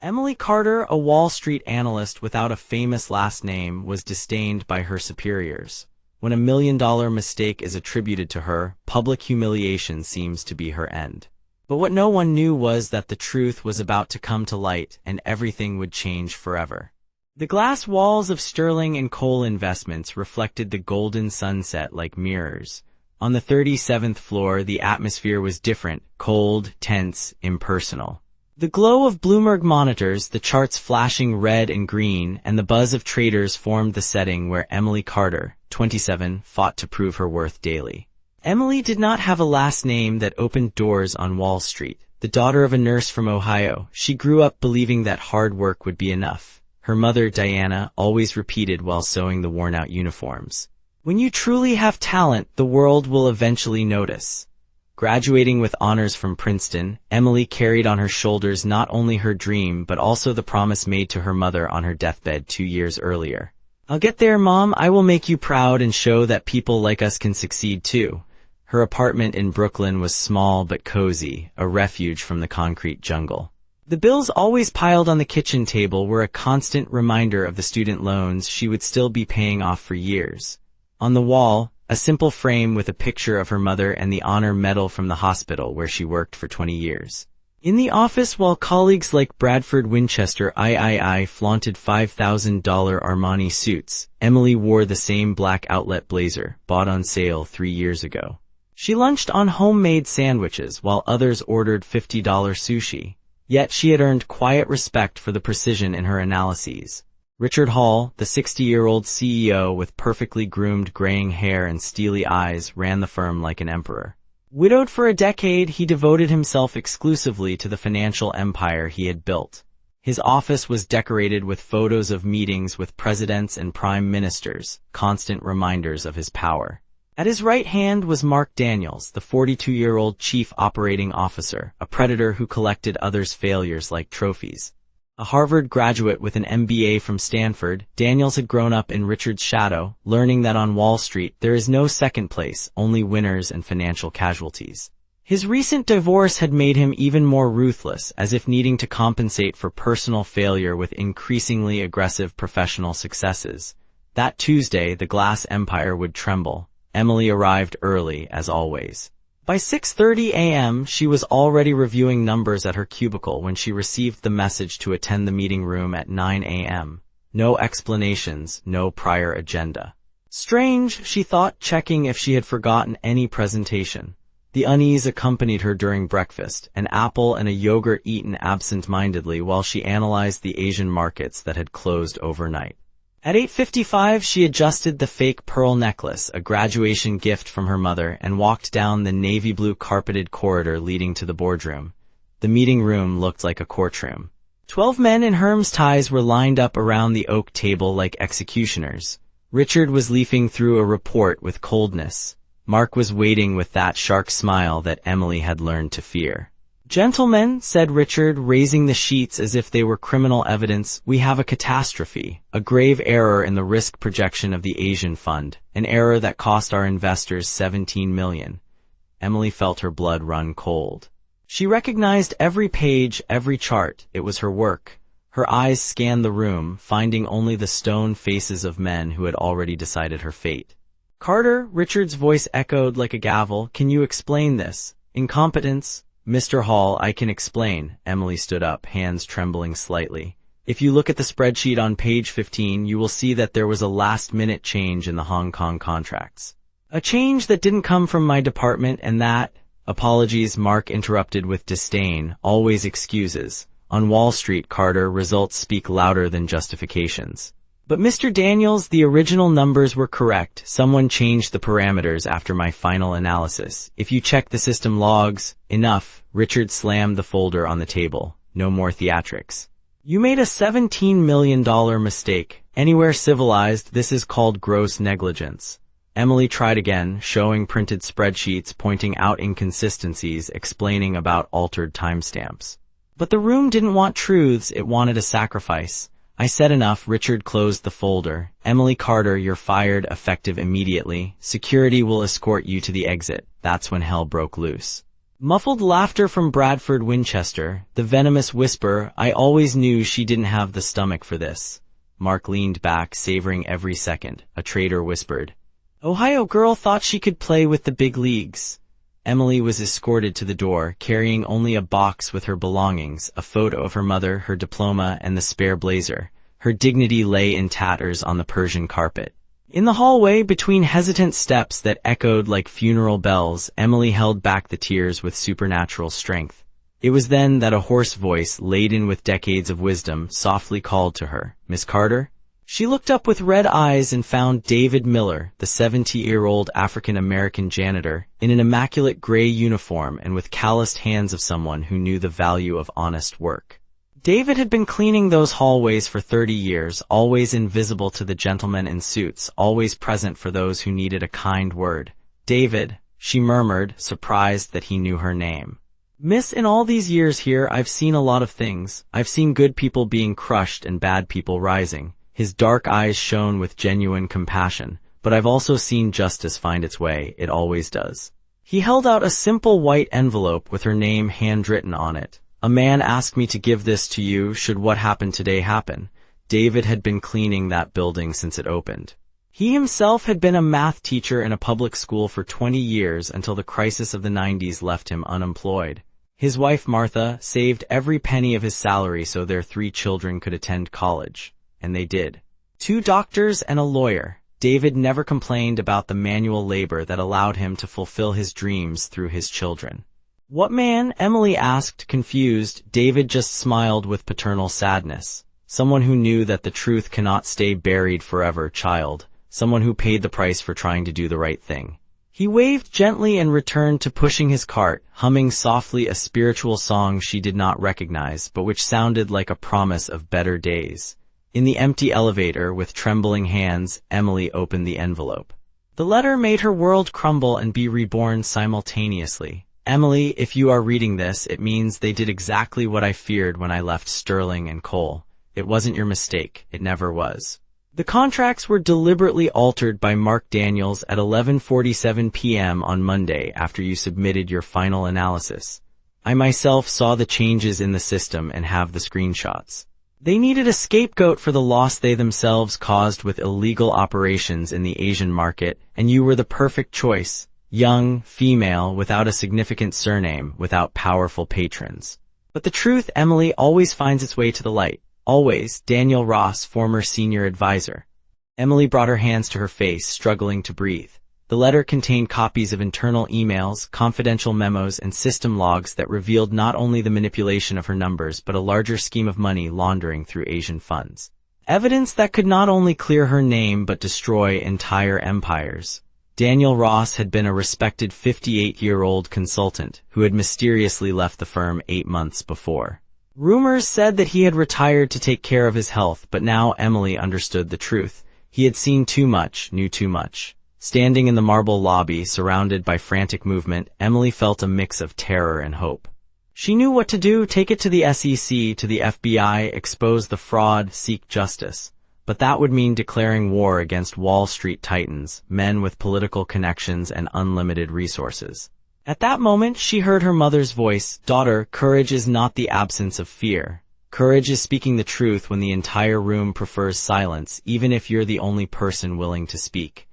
Emily Carter, a Wall Street analyst without a famous last name, was disdained by her superiors. When $1 million mistake is attributed to her, public humiliation seems to be her end. But what no one knew was that the truth was about to come to light and everything would change forever. The glass walls of Sterling and Coal Investments reflected the golden sunset like mirrors. On the 37th floor, the atmosphere was different, cold, tense, impersonal. The glow of Bloomberg monitors, the charts flashing red and green, and the buzz of traders formed the setting where Emily Carter, 27, fought to prove her worth daily. Emily did not have a last name that opened doors on Wall Street. The daughter of a nurse from Ohio, she grew up believing that hard work would be enough. Her mother, Diana, always repeated while sewing the worn-out uniforms, "When you truly have talent, the world will eventually notice." Graduating with honors from Princeton, Emily carried on her shoulders not only her dream but also the promise made to her mother on her deathbed 2 years earlier. "I'll get there, Mom. I will make you proud and show that people like us can succeed too." Her apartment in Brooklyn was small but cozy, a refuge from the concrete jungle. The bills always piled on the kitchen table were a constant reminder of the student loans she would still be paying off for years. On the wall, a simple frame with a picture of her mother and the honor medal from the hospital where she worked for 20 years. In the office, while colleagues like Bradford Winchester III flaunted $5,000 Armani suits, Emily wore the same black outlet blazer, bought on sale 3 years ago. She lunched on homemade sandwiches while others ordered $50 sushi. Yet she had earned quiet respect for the precision in her analyses. Richard Hall, the 60-year-old CEO with perfectly groomed graying hair and steely eyes, ran the firm like an emperor. Widowed for a decade, he devoted himself exclusively to the financial empire he had built. His office was decorated with photos of meetings with presidents and prime ministers, constant reminders of his power. At his right hand was Mark Daniels, the 42-year-old chief operating officer, a predator who collected others' failures like trophies. A Harvard graduate with an MBA from Stanford, Daniels had grown up in Richard's shadow, learning that on Wall Street there is no second place, only winners and financial casualties. His recent divorce had made him even more ruthless, as if needing to compensate for personal failure with increasingly aggressive professional successes. That Tuesday, the glass empire would tremble. Emily arrived early, as always. By 6:30 a.m., she was already reviewing numbers at her cubicle when she received the message to attend the meeting room at 9 a.m. No explanations, no prior agenda. Strange, she thought, checking if she had forgotten any presentation. The unease accompanied her during breakfast, an apple and a yogurt eaten absent-mindedly while she analyzed the Asian markets that had closed overnight. At 8:55, she adjusted the fake pearl necklace, a graduation gift from her mother, and walked down the navy blue carpeted corridor leading to the boardroom. The meeting room looked like a courtroom. 12 men in Hermes ties were lined up around the oak table like executioners. Richard was leafing through a report with coldness. Mark was waiting with that shark smile that Emily had learned to fear. "Gentlemen," said Richard, raising the sheets as if they were criminal evidence, "we have a catastrophe, a grave error in the risk projection of the Asian fund, an error that cost our investors $17 million. Emily felt her blood run cold. She recognized every page, every chart. It was her work. Her eyes scanned the room, finding only the stone faces of men who had already decided her fate. "Carter," Richard's voice echoed like a gavel, "can you explain this? Incompetence?" "Mr. Hall, I can explain." Emily stood up, hands trembling slightly. "If you look at the spreadsheet on page 15, you will see that there was a last-minute change in the Hong Kong contracts. A change that didn't come from my department and that—" "Apologies," Mark interrupted with disdain. "Always excuses. On Wall Street, Carter, results speak louder than justifications." "But Mr. Daniels, the original numbers were correct. Someone changed the parameters after my final analysis. If you check the system logs—" "Enough." Richard slammed the folder on the table. "No more theatrics. You made a $17 million mistake. Anywhere civilized, this is called gross negligence." Emily tried again, showing printed spreadsheets, pointing out inconsistencies, explaining about altered timestamps. But the room didn't want truths, it wanted a sacrifice. "I said enough." Richard closed the folder. "Emily Carter, you're fired, effective immediately. Security will escort you to the exit." That's when hell broke loose. Muffled laughter from Bradford Winchester, the venomous whisper, "I always knew she didn't have the stomach for this." Mark leaned back, savoring every second. A traitor whispered, "Ohio girl thought she could play with the big leagues." Emily was escorted to the door, carrying only a box with her belongings, a photo of her mother, her diploma, and the spare blazer. Her dignity lay in tatters on the Persian carpet. In the hallway, between hesitant steps that echoed like funeral bells, Emily held back the tears with supernatural strength. It was then that a hoarse voice, laden with decades of wisdom, softly called to her, "Miss Carter?" She looked up with red eyes and found David Miller, the 70-year-old African-American janitor, in an immaculate gray uniform and with calloused hands of someone who knew the value of honest work. David had been cleaning those hallways for 30 years, always invisible to the gentlemen in suits, always present for those who needed a kind word. "David," she murmured, surprised that he knew her name. "Miss, in all these years here, I've seen a lot of things. I've seen good people being crushed and bad people rising." His dark eyes shone with genuine compassion. "But I've also seen justice find its way. It always does." He held out a simple white envelope with her name handwritten on it. "A man asked me to give this to you should what happened today happen." David had been cleaning that building since it opened. He himself had been a math teacher in a public school for 20 years until the crisis of the 90s left him unemployed. His wife Martha saved every penny of his salary so their 3 children could attend college. And they did. 2 doctors and a lawyer. David never complained about the manual labor that allowed him to fulfill his dreams through his children. "What man?" Emily asked, confused. David just smiled with paternal sadness. "Someone who knew that the truth cannot stay buried forever, child. Someone who paid the price for trying to do the right thing." He waved gently and returned to pushing his cart, humming softly a spiritual song she did not recognize, but which sounded like a promise of better days. In the empty elevator, with trembling hands, Emily opened the envelope. The letter made her world crumble and be reborn simultaneously. "Emily, if you are reading this, it means they did exactly what I feared when I left Sterling and Cole. It wasn't your mistake. It never was. The contracts were deliberately altered by Mark Daniels at 11:47 p.m. on Monday after you submitted your final analysis. I myself saw the changes in the system and have the screenshots. They needed a scapegoat for the loss they themselves caused with illegal operations in the Asian market, and you were the perfect choice. Young, female, without a significant surname, without powerful patrons. But the truth, Emily, always finds its way to the light. Always." Daniel Ross, former senior advisor. Emily brought her hands to her face, struggling to breathe. The letter contained copies of internal emails, confidential memos, and system logs that revealed not only the manipulation of her numbers but a larger scheme of money laundering through Asian funds. Evidence that could not only clear her name but destroy entire empires. Daniel Ross had been a respected 58-year-old consultant who had mysteriously left the firm 8 months before. Rumors said that he had retired to take care of his health, but now Emily understood the truth. He had seen too much, knew too much. Standing in the marble lobby, surrounded by frantic movement, Emily felt a mix of terror and hope. She knew what to do: take it to the SEC, to the FBI, expose the fraud, seek justice. But that would mean declaring war against Wall Street titans, men with political connections and unlimited resources. At that moment, she heard her mother's voice. "Daughter, courage is not the absence of fear. Courage is speaking the truth when the entire room prefers silence, even if you're the only person willing to speak."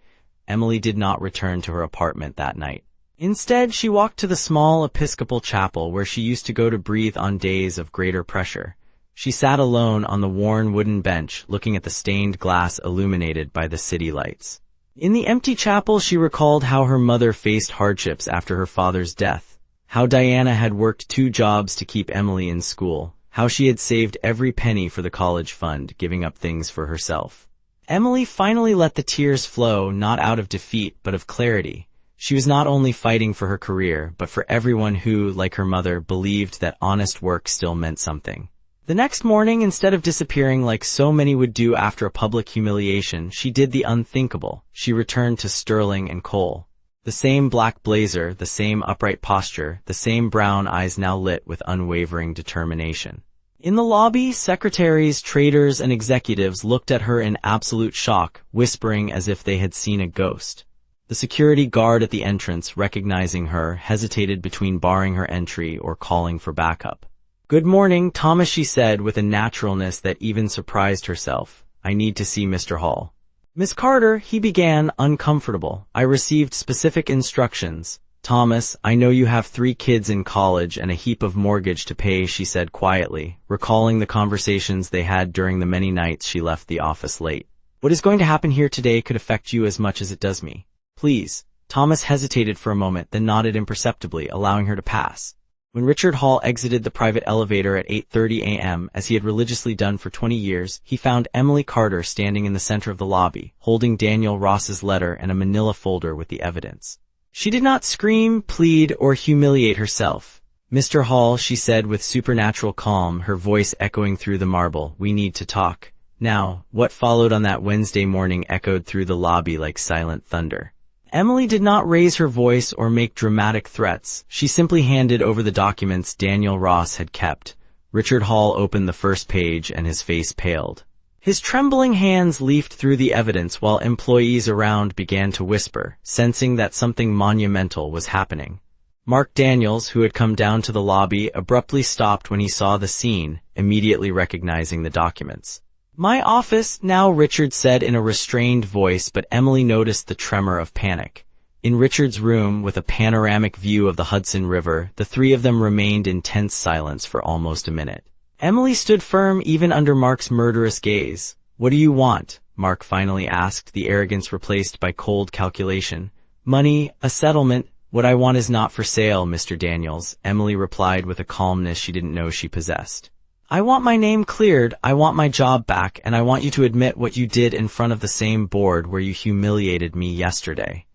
Emily did not return to her apartment that night. Instead, she walked to the small Episcopal chapel where she used to go to breathe on days of greater pressure. She sat alone on the worn wooden bench, looking at the stained glass illuminated by the city lights. In the empty chapel, she recalled how her mother faced hardships after her father's death, how Diana had worked 2 jobs to keep Emily in school, how she had saved every penny for the college fund, giving up things for herself. Emily finally let the tears flow, not out of defeat, but of clarity. She was not only fighting for her career, but for everyone who, like her mother, believed that honest work still meant something. The next morning, instead of disappearing like so many would do after a public humiliation, she did the unthinkable. She returned to Sterling and Cole. The same black blazer, the same upright posture, the same brown eyes now lit with unwavering determination. In the lobby, secretaries, traders, and executives looked at her in absolute shock, whispering as if they had seen a ghost. The security guard at the entrance, recognizing her, hesitated between barring her entry or calling for backup. "Good morning, Thomas," she said with a naturalness that even surprised herself. "I need to see Mr. Hall." "Miss Carter," he began, uncomfortable. "I received specific instructions." "Thomas, I know you have 3 kids in college and a heap of mortgage to pay," she said quietly, recalling the conversations they had during the many nights she left the office late. "What is going to happen here today could affect you as much as it does me. Please." Thomas hesitated for a moment, then nodded imperceptibly, allowing her to pass. When Richard Hall exited the private elevator at 8:30 a.m., as he had religiously done for 20 years, he found Emily Carter standing in the center of the lobby, holding Daniel Ross's letter and a manila folder with the evidence. She did not scream, plead, or humiliate herself. "Mr. Hall," she said with supernatural calm, her voice echoing through the marble, "we need to talk." Now, what followed on that Wednesday morning echoed through the lobby like silent thunder. Emily did not raise her voice or make dramatic threats. She simply handed over the documents Daniel Ross had kept. Richard Hall opened the first page and his face paled. His trembling hands leafed through the evidence while employees around began to whisper, sensing that something monumental was happening. Mark Daniels, who had come down to the lobby, abruptly stopped when he saw the scene, immediately recognizing the documents. "My office now," Richard said in a restrained voice, but Emily noticed the tremor of panic. In Richard's room, with a panoramic view of the Hudson River, the 3 of them remained in tense silence for almost a minute. Emily stood firm even under Mark's murderous gaze. "What do you want?" Mark finally asked, the arrogance replaced by cold calculation. "Money, a settlement. What I want is not for sale, Mr. Daniels," Emily replied with a calmness she didn't know she possessed. "I want my name cleared, I want my job back, and I want you to admit what you did in front of the same board where you humiliated me yesterday."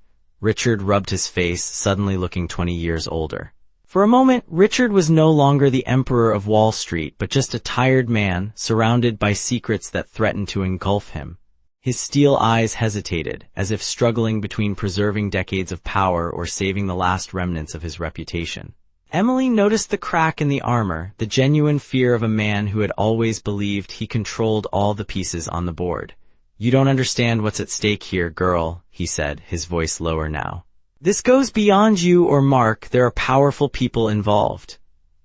Richard rubbed his face, suddenly looking 20 years older. For a moment, Richard was no longer the emperor of Wall Street, but just a tired man, surrounded by secrets that threatened to engulf him. His steel eyes hesitated, as if struggling between preserving decades of power or saving the last remnants of his reputation. Emily noticed the crack in the armor, the genuine fear of a man who had always believed he controlled all the pieces on the board. "You don't understand what's at stake here, girl," he said, his voice lower now. "This goes beyond you or Mark. There are powerful people involved."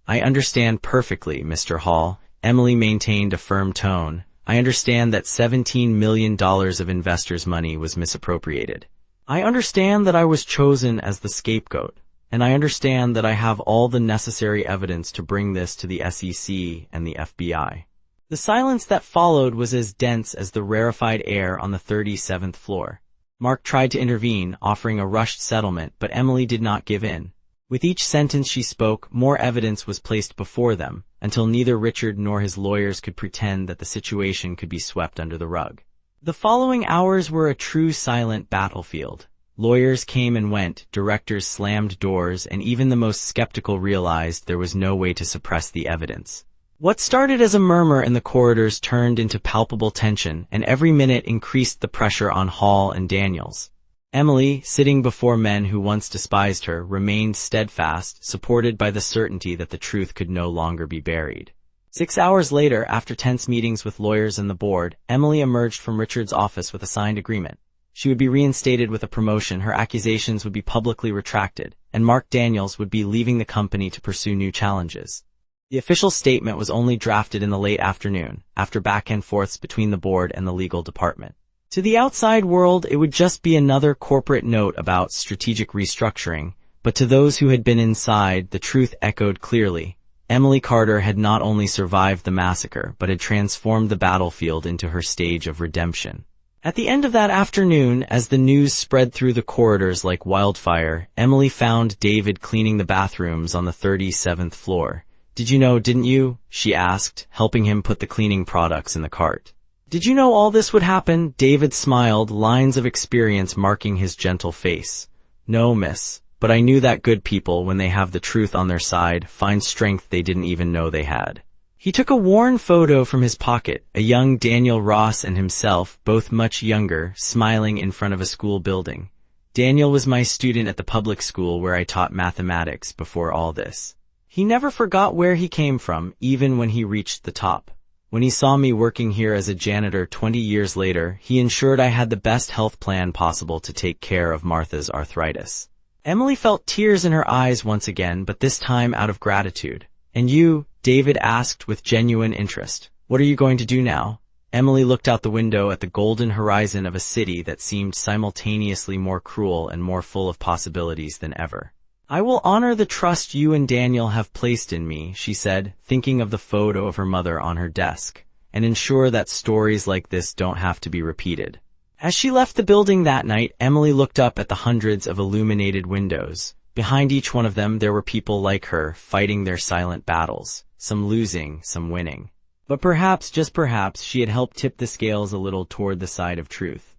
"I understand perfectly, Mr. Hall," Emily maintained a firm tone. "I understand that $17 million of investors' money was misappropriated. I understand that I was chosen as the scapegoat. And I understand that I have all the necessary evidence to bring this to the SEC and the FBI." The silence that followed was as dense as the rarefied air on the 37th floor. Mark tried to intervene, offering a rushed settlement, but Emily did not give in. With each sentence she spoke, more evidence was placed before them, until neither Richard nor his lawyers could pretend that the situation could be swept under the rug. The following hours were a true silent battlefield. Lawyers came and went, directors slammed doors, and even the most skeptical realized there was no way to suppress the evidence. What started as a murmur in the corridors turned into palpable tension, and every minute increased the pressure on Hall and Daniels. Emily, sitting before men who once despised her, remained steadfast, supported by the certainty that the truth could no longer be buried. 6 hours later, after tense meetings with lawyers and the board, Emily emerged from Richard's office with a signed agreement. She would be reinstated with a promotion, her accusations would be publicly retracted, and Mark Daniels would be leaving the company to pursue new challenges. The official statement was only drafted in the late afternoon, after back and forths between the board and the legal department. To the outside world, it would just be another corporate note about strategic restructuring, but to those who had been inside, the truth echoed clearly. Emily Carter had not only survived the massacre, but had transformed the battlefield into her stage of redemption. At the end of that afternoon, as the news spread through the corridors like wildfire, Emily found David cleaning the bathrooms on the 37th floor. "Did you know, didn't you?" she asked, helping him put the cleaning products in the cart. "Did you know all this would happen?" David smiled, lines of experience marking his gentle face. "No, miss, but I knew that good people, when they have the truth on their side, find strength they didn't even know they had." He took a worn photo from his pocket, a young Daniel Ross and himself, both much younger, smiling in front of a school building. "Daniel was my student at the public school where I taught mathematics before all this. He never forgot where he came from, even when he reached the top." When he saw me working here as a janitor 20 years later, he ensured I had the best health plan possible to take care of Martha's arthritis. Emily felt tears in her eyes once again, but this time out of gratitude. And you? David asked with genuine interest. What are you going to do now? Emily looked out the window at the golden horizon of a city that seemed simultaneously more cruel and more full of possibilities than ever. I will honor the trust you and Daniel have placed in me, she said, thinking of the photo of her mother on her desk, and ensure that stories like this don't have to be repeated. As she left the building that night, Emily looked up at the hundreds of illuminated windows. Behind each one of them, there were people like her, fighting their silent battles, some losing, some winning. But perhaps, just perhaps, she had helped tip the scales a little toward the side of truth.